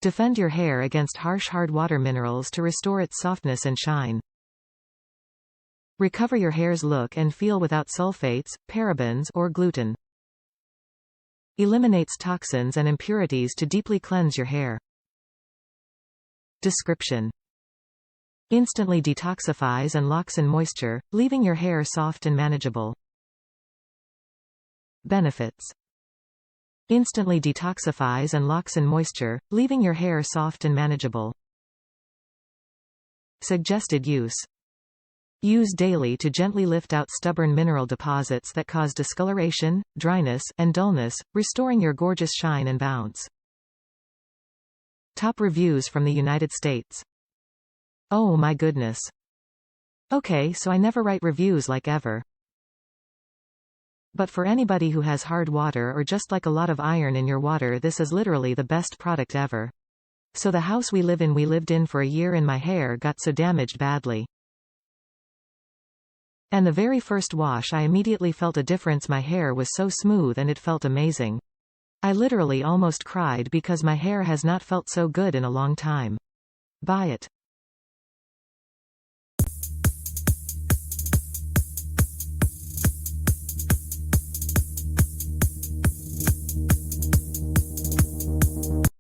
Defend your hair against harsh hard water minerals to restore its softness and shine. Recover your hair's look and feel without sulfates, parabens, or gluten. Eliminates toxins and impurities to deeply cleanse your hair. Description: instantly detoxifies and locks in moisture, leaving your hair soft and manageable. Benefits: instantly detoxifies and locks in moisture, leaving your hair soft and manageable. Suggested use: use daily to gently lift out stubborn mineral deposits that cause discoloration, dryness, and dullness, restoring your gorgeous shine and bounce. Top reviews from the United States. Oh my goodness. Okay, so I never write reviews like ever. But for anybody who has hard water or just like a lot of iron in your water, this is literally the best product ever. So the house we lived in for a year and my hair got so damaged badly. And the very first wash I immediately felt a difference. My hair was so smooth and it felt amazing. I literally almost cried because my hair has not felt so good in a long time. Buy it.